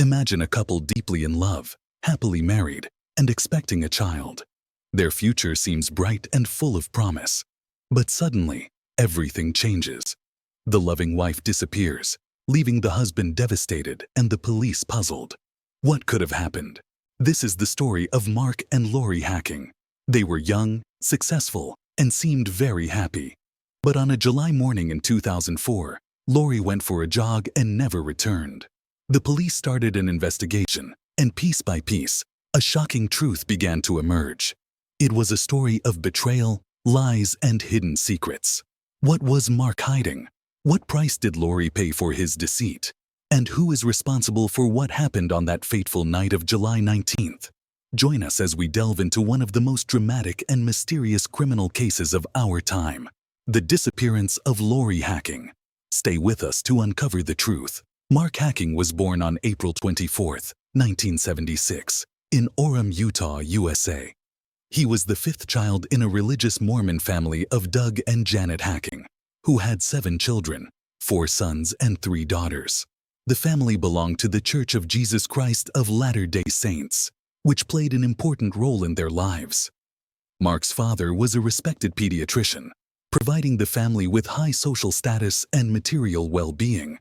Imagine a couple deeply in love, happily married, and expecting a child. Their future seems bright and full of promise. But suddenly, everything changes. The loving wife disappears, leaving the husband devastated and the police puzzled. What could have happened? This is the story of Mark and Lori Hacking. They were young, successful, and seemed very happy. But on a July morning in 2004, Lori went for a jog and never returned. The police started an investigation, and piece by piece, a shocking truth began to emerge. It was a story of betrayal, lies, and hidden secrets. What was Mark hiding? What price did Lori pay for his deceit? And who is responsible for what happened on that fateful night of July 19th? Join us as we delve into one of the most dramatic and mysterious criminal cases of our time, the disappearance of Lori Hacking. Stay with us to uncover the truth. Mark Hacking was born on April 24, 1976, in Orem, Utah, USA. He was the fifth child in a religious Mormon family of Doug and Janet Hacking, who had 7 children, 4 sons and 3 daughters. The family belonged to the Church of Jesus Christ of Latter-day Saints, which played an important role in their lives. Mark's father was a respected pediatrician, providing the family with high social status and material well-being.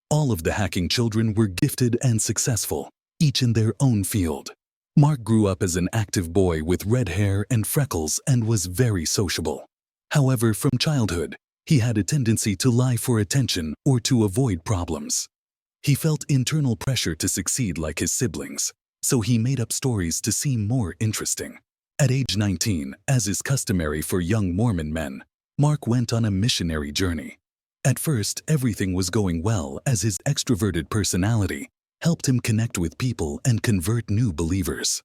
All of the Hacking children were gifted and successful, each in their own field. Mark grew up as an active boy with red hair and freckles and was very sociable. However, from childhood, he had a tendency to lie for attention or to avoid problems. He felt internal pressure to succeed like his siblings, so he made up stories to seem more interesting. At age 19, as is customary for young Mormon men, Mark went on a missionary journey. At first, everything was going well as his extroverted personality helped him connect with people and convert new believers.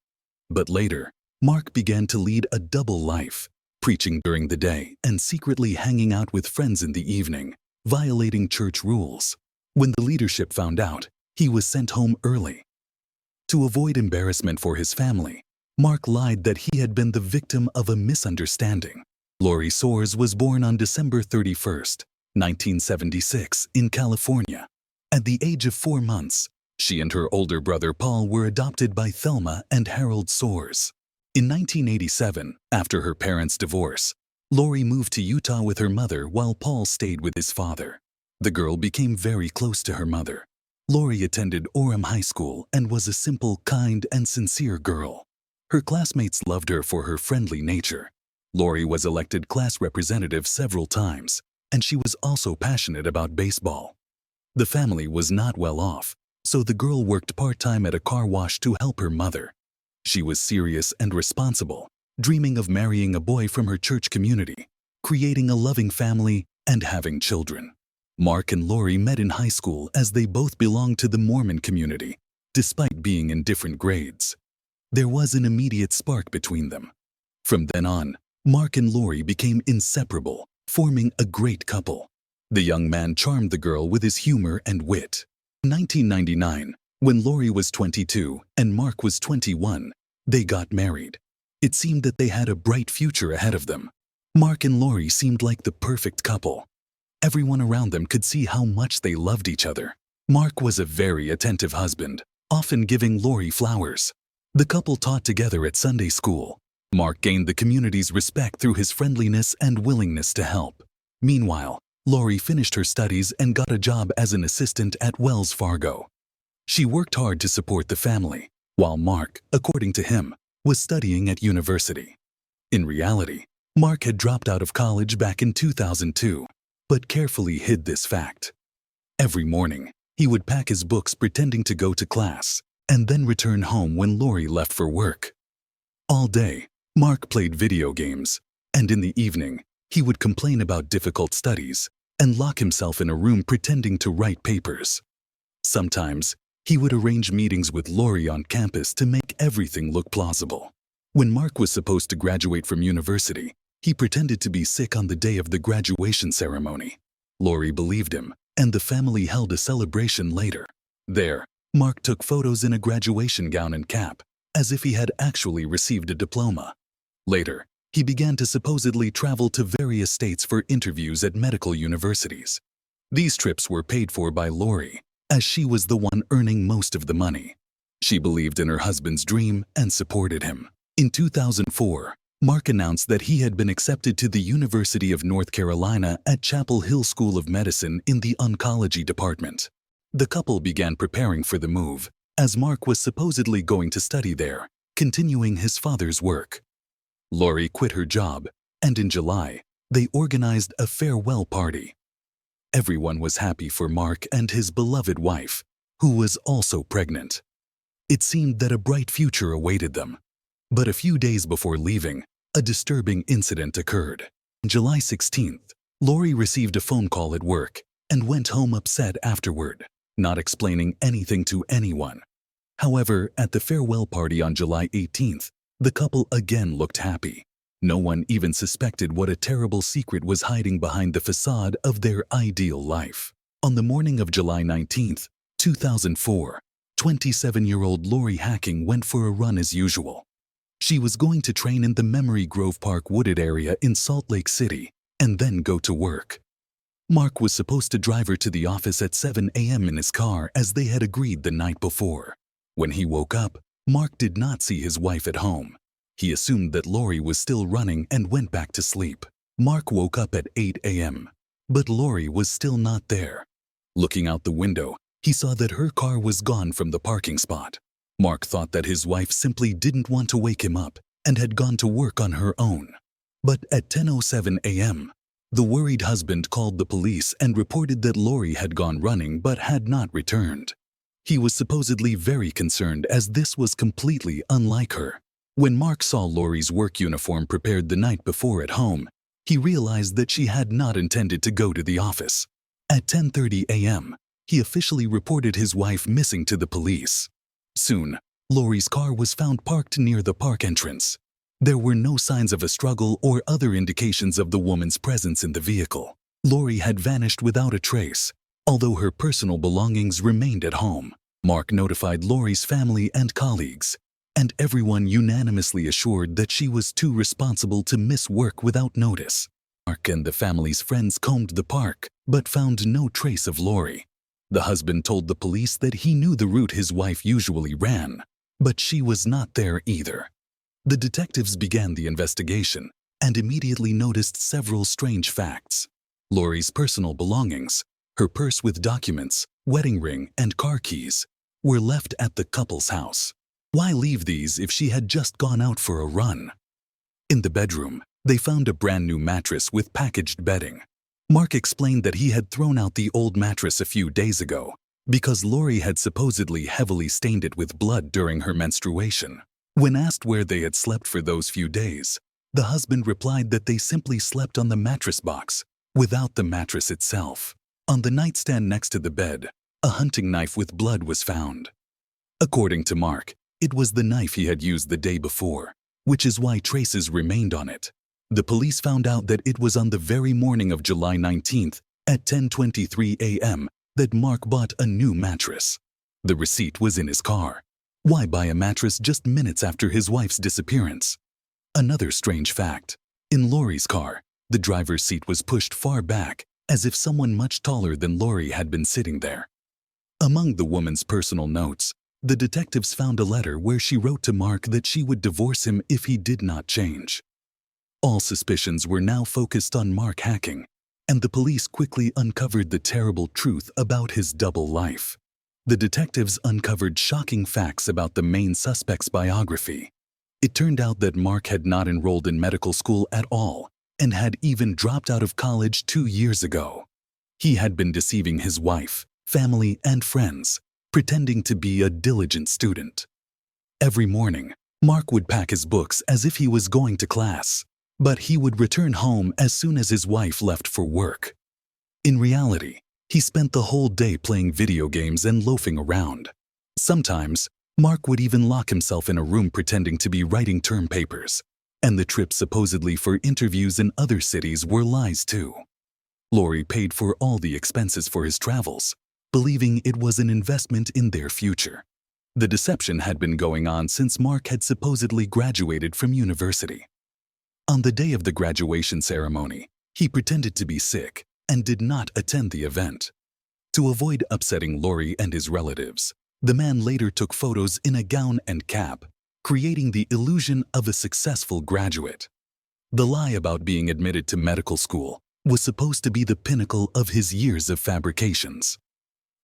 But later, Mark began to lead a double life, preaching during the day and secretly hanging out with friends in the evening, violating church rules. When the leadership found out, he was sent home early. To avoid embarrassment for his family, Mark lied that he had been the victim of a misunderstanding. Lori Soares was born on December 31, 1976, in California. At the age of 4 months, she and her older brother Paul were adopted by Thelma and Harold Soares. In 1987, after her parents' divorce, Lori moved to Utah with her mother while Paul stayed with his father. The girl became very close to her mother. Lori attended Orem High School and was a simple, kind, and sincere girl. Her classmates loved her for her friendly nature. Lori was elected class representative several times, and she was also passionate about baseball. The family was not well off, so the girl worked part-time at a car wash to help her mother. She was serious and responsible, dreaming of marrying a boy from her church community, creating a loving family, and having children. Mark and Lori met in high school as they both belonged to the Mormon community, despite being in different grades. There was an immediate spark between them. From then on, Mark and Lori became inseparable, forming a great couple. The young man charmed the girl with his humor and wit. In 1999, when Lori was 22 and Mark was 21, they got married. It seemed that they had a bright future ahead of them. Mark and Lori seemed like the perfect couple. Everyone around them could see how much they loved each other. Mark was a very attentive husband, often giving Lori flowers. The couple taught together at Sunday school. Mark gained the community's respect through his friendliness and willingness to help. Meanwhile, Lori finished her studies and got a job as an assistant at Wells Fargo. She worked hard to support the family, while Mark, according to him, was studying at university. In reality, Mark had dropped out of college back in 2002, but carefully hid this fact. Every morning, he would pack his books pretending to go to class, and then return home when Lori left for work. All day, Mark played video games, and in the evening, he would complain about difficult studies and lock himself in a room pretending to write papers. Sometimes, he would arrange meetings with Lori on campus to make everything look plausible. When Mark was supposed to graduate from university, he pretended to be sick on the day of the graduation ceremony. Lori believed him, and the family held a celebration later. There, Mark took photos in a graduation gown and cap, as if he had actually received a diploma. Later, he began to supposedly travel to various states for interviews at medical universities. These trips were paid for by Lori, as she was the one earning most of the money. She believed in her husband's dream and supported him. In 2004, Mark announced that he had been accepted to the University of North Carolina at Chapel Hill School of Medicine in the oncology department. The couple began preparing for the move, as Mark was supposedly going to study there, continuing his father's work. Lori quit her job, and in July, they organized a farewell party. Everyone was happy for Mark and his beloved wife, who was also pregnant. It seemed that a bright future awaited them. But a few days before leaving, a disturbing incident occurred. On July 16th, Lori received a phone call at work and went home upset afterward, not explaining anything to anyone. However, at the farewell party on July 18th, the couple again looked happy. No one even suspected what a terrible secret was hiding behind the facade of their ideal life. On the morning of July 19th, 2004, 27-year-old Lori Hacking went for a run as usual. She was going to train in the Memory Grove Park wooded area in Salt Lake City and then go to work. Mark was supposed to drive her to the office at 7 a.m. in his car as they had agreed the night before. When he woke up, Mark did not see his wife at home. He assumed that Lori was still running and went back to sleep. Mark woke up at 8 a.m., but Lori was still not there. Looking out the window, he saw that her car was gone from the parking spot. Mark thought that his wife simply didn't want to wake him up and had gone to work on her own. But at 10:07 a.m., the worried husband called the police and reported that Lori had gone running but had not returned. He was supposedly very concerned as this was completely unlike her. When Mark saw Lori's work uniform prepared the night before at home, he realized that she had not intended to go to the office. At 10:30 a.m., he officially reported his wife missing to the police. Soon, Lori's car was found parked near the park entrance. There were no signs of a struggle or other indications of the woman's presence in the vehicle. Lori had vanished without a trace, although her personal belongings remained at home. Mark notified Lori's family and colleagues, and everyone unanimously assured that she was too responsible to miss work without notice. Mark and the family's friends combed the park, but found no trace of Lori. The husband told the police that he knew the route his wife usually ran, but she was not there either. The detectives began the investigation and immediately noticed several strange facts. Lori's personal belongings, her purse with documents, wedding ring, and car keys, were left at the couple's house. Why leave these if she had just gone out for a run? In the bedroom, they found a brand new mattress with packaged bedding. Mark explained that he had thrown out the old mattress a few days ago because Lori had supposedly heavily stained it with blood during her menstruation. When asked where they had slept for those few days, the husband replied that they simply slept on the mattress box, without the mattress itself. On the nightstand next to the bed, a hunting knife with blood was found. According to Mark, it was the knife he had used the day before, which is why traces remained on it. The police found out that it was on the very morning of July 19th at 10:23 a.m. that Mark bought a new mattress. The receipt was in his car. Why buy a mattress just minutes after his wife's disappearance? Another strange fact. In Lori's car, the driver's seat was pushed far back, as if someone much taller than Lori had been sitting there. Among the woman's personal notes, the detectives found a letter where she wrote to Mark that she would divorce him if he did not change. All suspicions were now focused on Mark Hacking, and the police quickly uncovered the terrible truth about his double life. The detectives uncovered shocking facts about the main suspect's biography. It turned out that Mark had not enrolled in medical school at all and had even dropped out of college 2 years ago. He had been deceiving his wife, family, and friends, pretending to be a diligent student. Every morning, Mark would pack his books as if he was going to class, but he would return home as soon as his wife left for work. In reality, he spent the whole day playing video games and loafing around. Sometimes, Mark would even lock himself in a room pretending to be writing term papers, and the trips supposedly for interviews in other cities were lies too. Lori paid for all the expenses for his travels, believing it was an investment in their future. The deception had been going on since Mark had supposedly graduated from university. On the day of the graduation ceremony, he pretended to be sick and did not attend the event. To avoid upsetting Lori and his relatives, the man later took photos in a gown and cap, creating the illusion of a successful graduate. The lie about being admitted to medical school was supposed to be the pinnacle of his years of fabrications.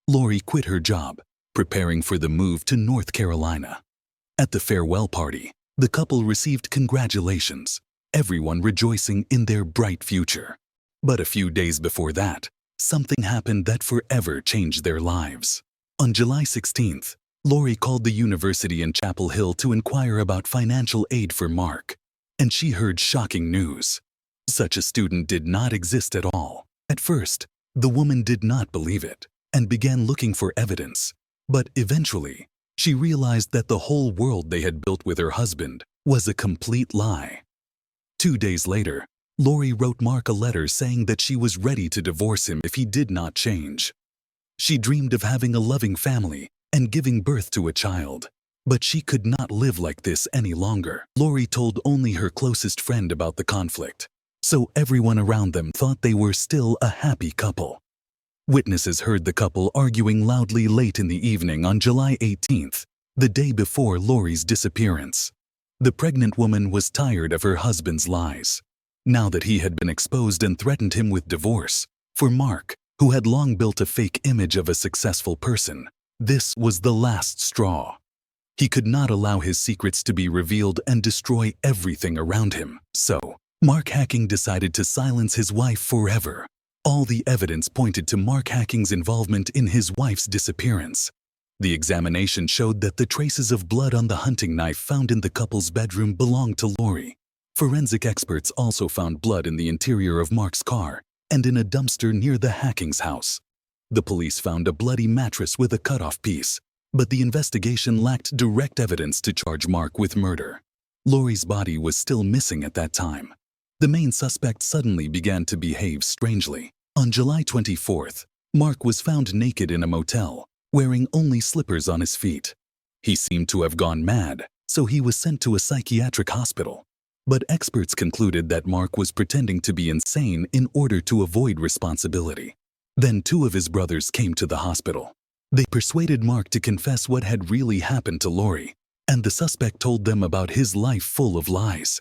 Lori quit her job, preparing for the move to North Carolina. At the farewell party, the couple received congratulations, everyone rejoicing in their bright future. But a few days before that, something happened that forever changed their lives. On July 16th, Lori called the university in Chapel Hill to inquire about financial aid for Mark, and she heard shocking news. Such a student did not exist at all. At first, the woman did not believe it and began looking for evidence, but eventually, she realized that the whole world they had built with her husband was a complete lie. 2 days later, Lori wrote Mark a letter saying that she was ready to divorce him if he did not change. She dreamed of having a loving family and giving birth to a child, but she could not live like this any longer. Lori told only her closest friend about the conflict, so everyone around them thought they were still a happy couple. Witnesses heard the couple arguing loudly late in the evening on July 18th, the day before Lori's disappearance. The pregnant woman was tired of her husband's lies. Now that he had been exposed and threatened him with divorce, for Mark, who had long built a fake image of a successful person, this was the last straw. He could not allow his secrets to be revealed and destroy everything around him. So, Mark Hacking decided to silence his wife forever. All the evidence pointed to Mark Hacking's involvement in his wife's disappearance. The examination showed that the traces of blood on the hunting knife found in the couple's bedroom belonged to Lori. Forensic experts also found blood in the interior of Mark's car and in a dumpster near the Hacking's house. The police found a bloody mattress with a cut-off piece, but the investigation lacked direct evidence to charge Mark with murder. Lori's body was still missing at that time. The main suspect suddenly began to behave strangely. On July 24th, Mark was found naked in a motel, wearing only slippers on his feet. He seemed to have gone mad, so he was sent to a psychiatric hospital. But experts concluded that Mark was pretending to be insane in order to avoid responsibility. Then 2 of his brothers came to the hospital. They persuaded Mark to confess what had really happened to Lori, and the suspect told them about his life full of lies.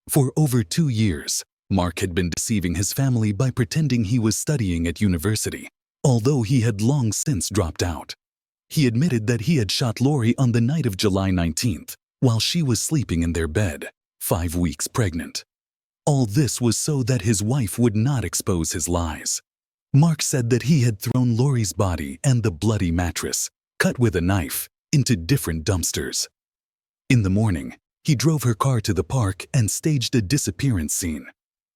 For over 2 years, Mark had been deceiving his family by pretending he was studying at university, although he had long since dropped out. He admitted that he had shot Lori on the night of July 19th, while she was sleeping in their bed, 5 weeks pregnant. All this was so that his wife would not expose his lies. Mark said that he had thrown Lori's body and the bloody mattress, cut with a knife, into different dumpsters. In the morning, he drove her car to the park and staged a disappearance scene.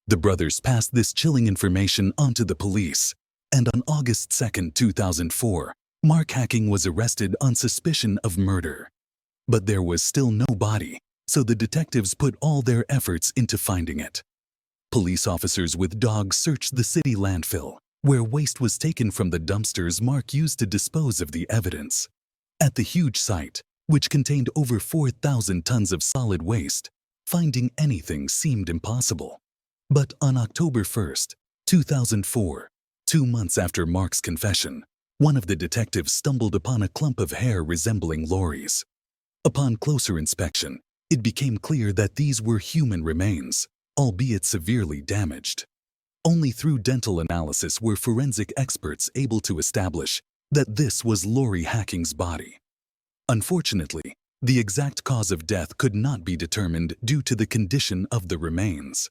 The brothers passed this chilling information on to the police, and on August 2, 2004, Mark Hacking was arrested on suspicion of murder. But there was still no body, so the detectives put all their efforts into finding it. Police officers with dogs searched the city landfill, where waste was taken from the dumpsters Mark used to dispose of the evidence. At the huge site, which contained over 4,000 tons of solid waste, finding anything seemed impossible. But on October 1, 2004, 2 months after Mark's confession, one of the detectives stumbled upon a clump of hair resembling Lori's. Upon closer inspection, it became clear that these were human remains, albeit severely damaged. Only through dental analysis were forensic experts able to establish that this was Lori Hacking's body. Unfortunately, the exact cause of death could not be determined due to the condition of the remains.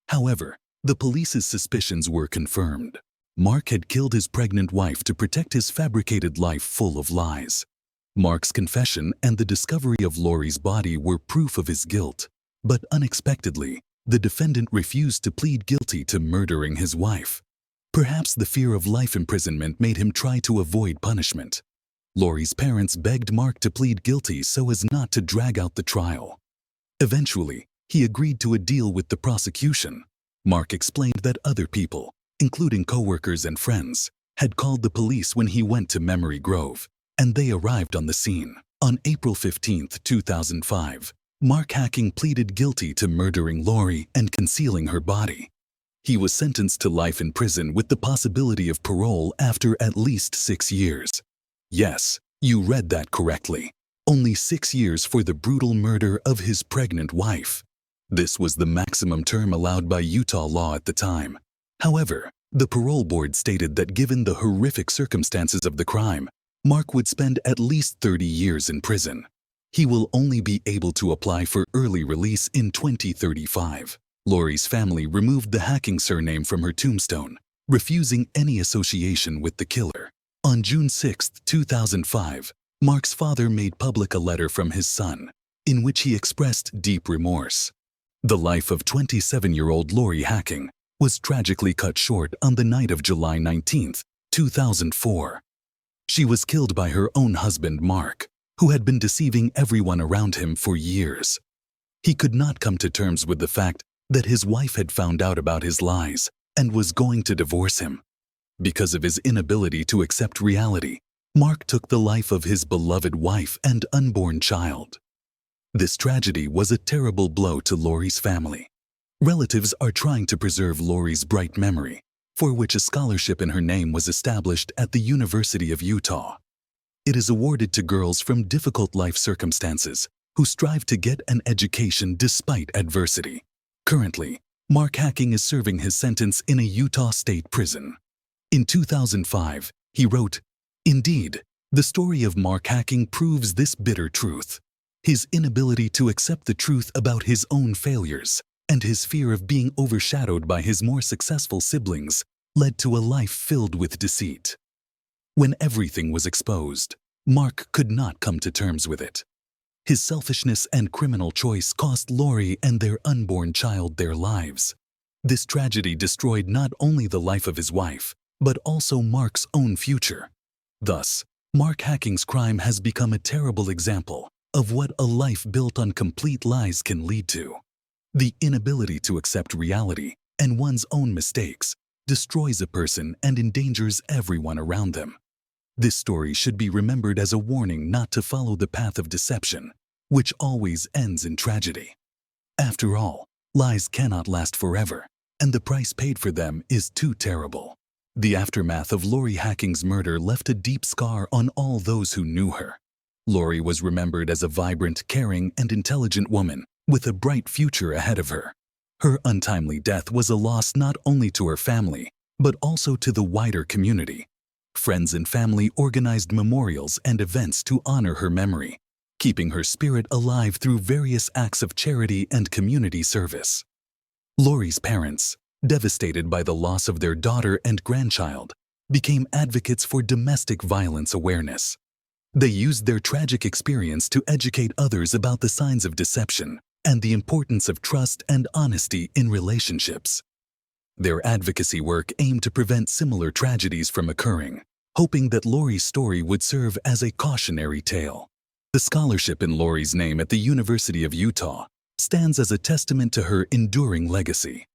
However, the police's suspicions were confirmed. Mark had killed his pregnant wife to protect his fabricated life full of lies. Mark's confession and the discovery of Lori's body were proof of his guilt, but unexpectedly, the defendant refused to plead guilty to murdering his wife. Perhaps the fear of life imprisonment made him try to avoid punishment. Lori's parents begged Mark to plead guilty so as not to drag out the trial. Eventually, he agreed to a deal with the prosecution. Mark explained that other people, including coworkers and friends, had called the police when he went to Memory Grove, and they arrived on the scene. On April 15, 2005, Mark Hacking pleaded guilty to murdering Lori and concealing her body. He was sentenced to life in prison with the possibility of parole after at least 6 years. Yes, you read that correctly. Only 6 years for the brutal murder of his pregnant wife. This was the maximum term allowed by Utah law at the time. However, the parole board stated that given the horrific circumstances of the crime, Mark would spend at least 30 years in prison. He will only be able to apply for early release in 2035. Lori's family removed the hacking surname from her tombstone, refusing any association with the killer. On June 6, 2005, Mark's father made public a letter from his son, in which he expressed deep remorse. The life of 27-year-old Lori Hacking was tragically cut short on the night of July 19, 2004. She was killed by her own husband, Mark, who had been deceiving everyone around him for years. He could not come to terms with the fact that his wife had found out about his lies and was going to divorce him. Because of his inability to accept reality, Mark took the life of his beloved wife and unborn child. This tragedy was a terrible blow to Lori's family. Relatives are trying to preserve Lori's bright memory, for which a scholarship in her name was established at the University of Utah. It is awarded to girls from difficult life circumstances who strive to get an education despite adversity. Currently, Mark Hacking is serving his sentence in a Utah state prison. In 2005, he wrote, "Indeed, the story of Mark Hacking proves this bitter truth. His inability to accept the truth about his own failures and his fear of being overshadowed by his more successful siblings led to a life filled with deceit. When everything was exposed, Mark could not come to terms with it. His selfishness and criminal choice cost Lori and their unborn child their lives. This tragedy destroyed not only the life of his wife, but also Mark's own future. Thus, Mark Hacking's crime has become a terrible example of what a life built on complete lies can lead to. The inability to accept reality and one's own mistakes destroys a person and endangers everyone around them. This story should be remembered as a warning not to follow the path of deception, which always ends in tragedy. After all, lies cannot last forever, and the price paid for them is too terrible. The aftermath of Lori Hacking's murder left a deep scar on all those who knew her. Lori was remembered as a vibrant, caring, and intelligent woman with a bright future ahead of her. Her untimely death was a loss not only to her family, but also to the wider community. Friends and family organized memorials and events to honor her memory, keeping her spirit alive through various acts of charity and community service. Lori's parents, devastated by the loss of their daughter and grandchild, became advocates for domestic violence awareness. They used their tragic experience to educate others about the signs of deception and the importance of trust and honesty in relationships. Their advocacy work aimed to prevent similar tragedies from occurring, hoping that Lori's story would serve as a cautionary tale. The scholarship in Lori's name at the University of Utah stands as a testament to her enduring legacy.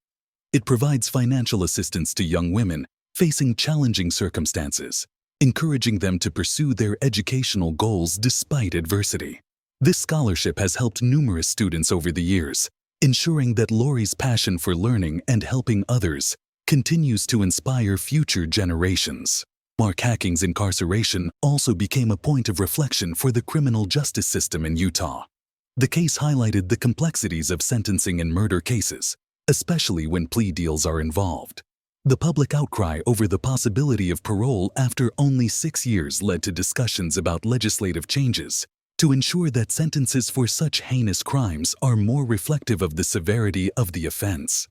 It provides financial assistance to young women facing challenging circumstances, encouraging them to pursue their educational goals despite adversity. This scholarship has helped numerous students over the years, ensuring that Lori's passion for learning and helping others continues to inspire future generations. Mark Hacking's incarceration also became a point of reflection for the criminal justice system in Utah. The case highlighted the complexities of sentencing in murder cases, especially when plea deals are involved. The public outcry over the possibility of parole after only 6 years led to discussions about legislative changes to ensure that sentences for such heinous crimes are more reflective of the severity of the offense.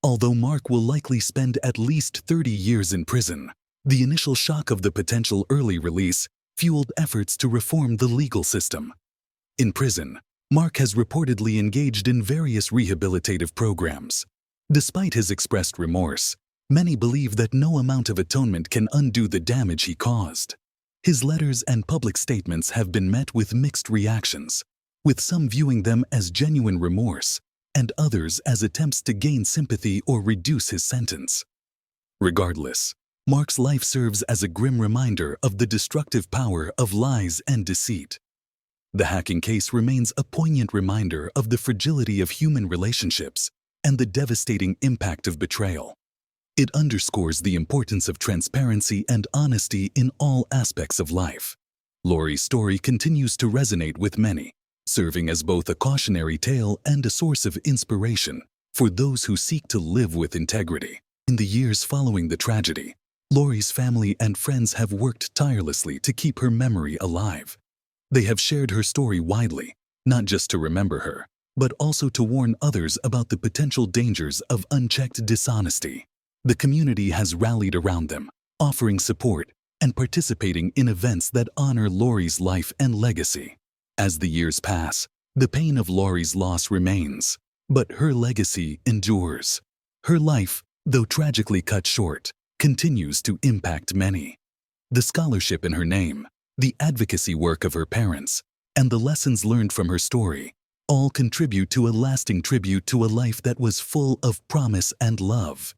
Although Mark will likely spend at least 30 years in prison, the initial shock of the potential early release fueled efforts to reform the legal system. In prison, Mark has reportedly engaged in various rehabilitative programs. Despite his expressed remorse, many believe that no amount of atonement can undo the damage he caused. His letters and public statements have been met with mixed reactions, with some viewing them as genuine remorse and others as attempts to gain sympathy or reduce his sentence. Regardless, Mark's life serves as a grim reminder of the destructive power of lies and deceit. The Hacking case remains a poignant reminder of the fragility of human relationships and the devastating impact of betrayal. It underscores the importance of transparency and honesty in all aspects of life. Lori's story continues to resonate with many, serving as both a cautionary tale and a source of inspiration for those who seek to live with integrity. In the years following the tragedy, Lori's family and friends have worked tirelessly to keep her memory alive. They have shared her story widely, not just to remember her, but also to warn others about the potential dangers of unchecked dishonesty. The community has rallied around them, offering support and participating in events that honor Lori's life and legacy. As the years pass, the pain of Lori's loss remains, but her legacy endures. Her life, though tragically cut short, continues to impact many. The scholarship in her name, the advocacy work of her parents, and the lessons learned from her story all contribute to a lasting tribute to a life that was full of promise and love.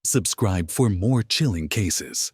Subscribe for more chilling cases.